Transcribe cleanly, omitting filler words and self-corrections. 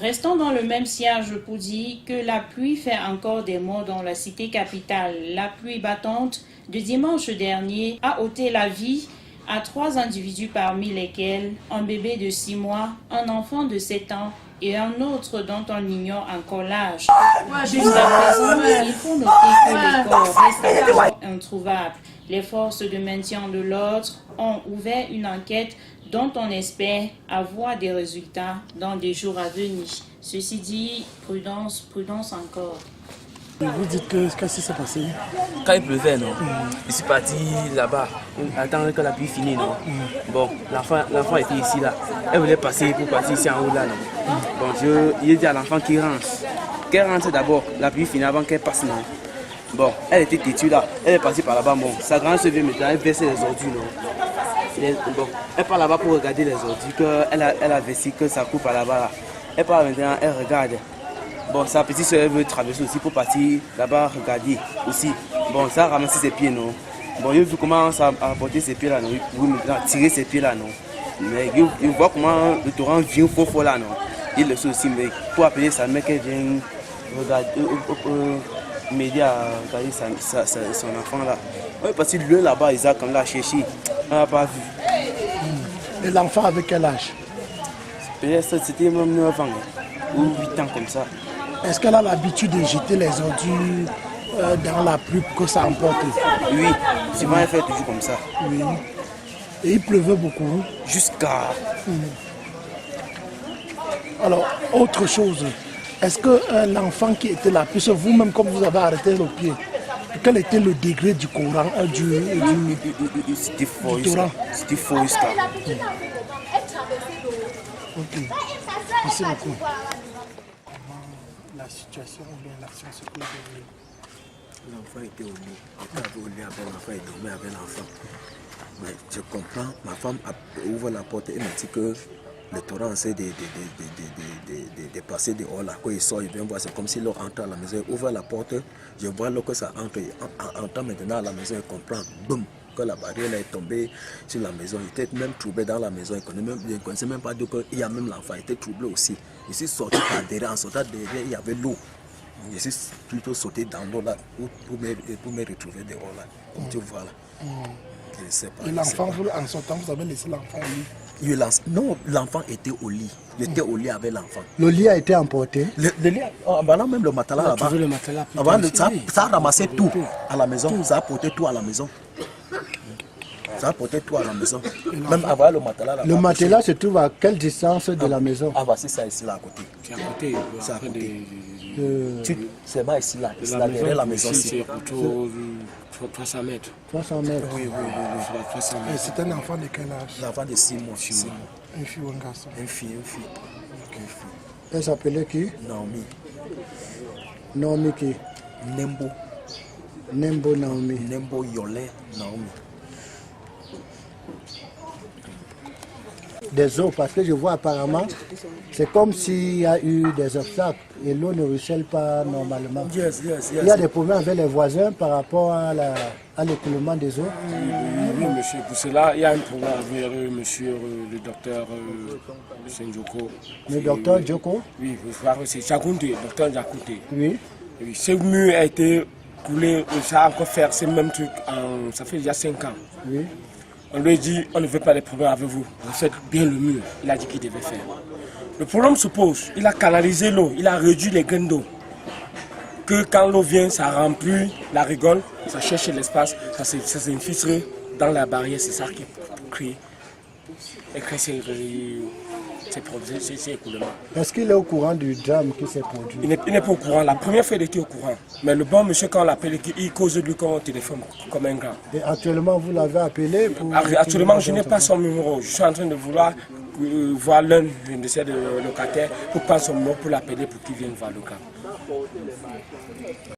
Restons dans le même sillage pour dire que la pluie fait encore des morts dans la cité capitale. La pluie battante de dimanche dernier a ôté la vie à 3 individus parmi lesquels un bébé de 6 mois, un enfant de 7 ans et un autre dont on ignore encore l'âge. Jusqu'à présent, il faut noter que les corps restent encore introuvables. Les forces de maintien de l'ordre ont ouvert une enquête dont on espère avoir des résultats dans des jours à venir. Ceci dit, prudence, prudence encore. Vous dites qu'est-ce qui s'est passé? Quand il pleuvait, non? Je suis parti là-bas, attendre que la pluie finisse, non? Bon, l'enfant était ici, là. Elle voulait passer pour passer ici en haut, là, non? Bon, il dit à l'enfant qu'il rentre. Qu'elle rentre d'abord, la pluie finit avant qu'elle passe, non? Bon, elle était têtue, là. Elle est partie par là-bas, bon. Sa grande se vient maintenant, elle verse les ordures, non? Bon, elle part là-bas pour regarder les ordures, qu'elle a versé, que ça coupe par là-bas, là. Elle part maintenant, elle regarde. Bon, sa petite soeur veut traverser aussi pour partir là-bas regarder aussi. Bon, ça a ramassé ses pieds, non? Bon, il veut comment ça a porté ses pieds là, non? Il veut maintenant tirer ses pieds là, non? Mais il voit comment le torrent vient fort là, non? Il le sait aussi, mais pour appeler sa mère qu'elle vienne regarder, m'aider à regarder son enfant là. On est parti de là-bas, Isaac, on l'a cherché. On n'a pas vu. Et l'enfant avec quel âge? Peut-être c'était même 9 ans ou 8 ans comme ça. Est-ce qu'elle a l'habitude de jeter les ordures dans la pluie pour que ça emporte? Oui, souvent elle fait toujours comme ça. Oui. Et il pleuvait beaucoup? Jusqu'à... Alors, autre chose, est-ce que l'enfant qui était là, puisque vous-même, comme vous avez arrêté le pied, quel était le degré du Coran, C'était faux, c'était faux. Ok, merci beaucoup. La situation ou bien l'action se peut dérouler. L'enfant était au lit. Il était au lit avec l'enfant et dormait avec l'enfant. Mais je comprends, ma femme ouvre la porte et m'a dit que le torrent essaie de passer dehors là. Quand il sort, il vient voir, c'est comme s'il entre à la maison. Il ouvre la porte, je vois là que ça entre. Il entre maintenant à la maison, il comprend. Boum! Que la barrière est tombée sur la maison. Il était même troublé dans la maison. Il ne connaissait même pas qu'il y a même l'enfant. Il était troublé aussi. Il s'est sorti par derrière. En sortant derrière, il y avait l'eau. Je suis plutôt sauté dans l'eau là pour me retrouver dehors là. Comme tu vois là. Je ne sais pas. Et l'enfant, en sortant, vous avez laissé l'enfant au lit? Non, l'enfant était au lit. Il était au lit avec l'enfant. Le lit a été emporté? Le lit, avant même le matelas là-bas. Ça a ramassé tout à la maison. Ça a porté tout à la maison. Ça a porté tout à la maison. Même avant le matelas là-bas. Le matelas se trouve à quelle distance de la maison? Ah, voici ça ici là à côté. C'est à côté. C'est à côté. C'est pas ici là. C'est derrière la maison. C'est plutôt 300 mètres. 300 mètres. Oui. 300 Et mètres. c'est un enfant de quel âge? L'enfant de 6 mois. Une fille ou un garçon? Une fille. Elle s'appelait qui? Naomi. Naomi qui? Nembo. Nembo Naomi. Nembo Yolé Naomi. Des eaux, parce que je vois apparemment, c'est comme s'il y a eu des obstacles et l'eau ne ruisselle pas normalement. Yes. Il y a des problèmes avec les voisins par rapport à l'écoulement des eaux. Oui, monsieur. Pour cela, il y a un problème avec monsieur le docteur Senjoko. Le docteur Djoko? Oui, c'est Jakounte, docteur Jakounte. Oui. Oui, ce mur a été coulé, ça a encore fait ce même truc, ça fait déjà 5 ans. Oui. On lui a dit, on ne veut pas de problème avec vous. Vous faites bien le mur. Il a dit qu'il devait faire. Le problème se pose. Il a canalisé l'eau. Il a réduit les graines d'eau. Que quand l'eau vient, ça remplit la rigole. Ça cherche l'espace. Ça s'infiltre dans la barrière. C'est ça qui crée ces écoulements. Est-ce qu'il est au courant du drame qui s'est produit? Il n'est pas au courant. La première fois, il était au courant. Mais le bon monsieur, quand on l'appelle, il cause de lui comme un téléphone, comme un grand. Et actuellement, vous l'avez appelé pour... Actuellement, je n'ai pas son numéro. Je suis en train de vouloir voir l'un de ces locataires pour prendre son numéro pour l'appeler pour qu'il vienne voir le gars.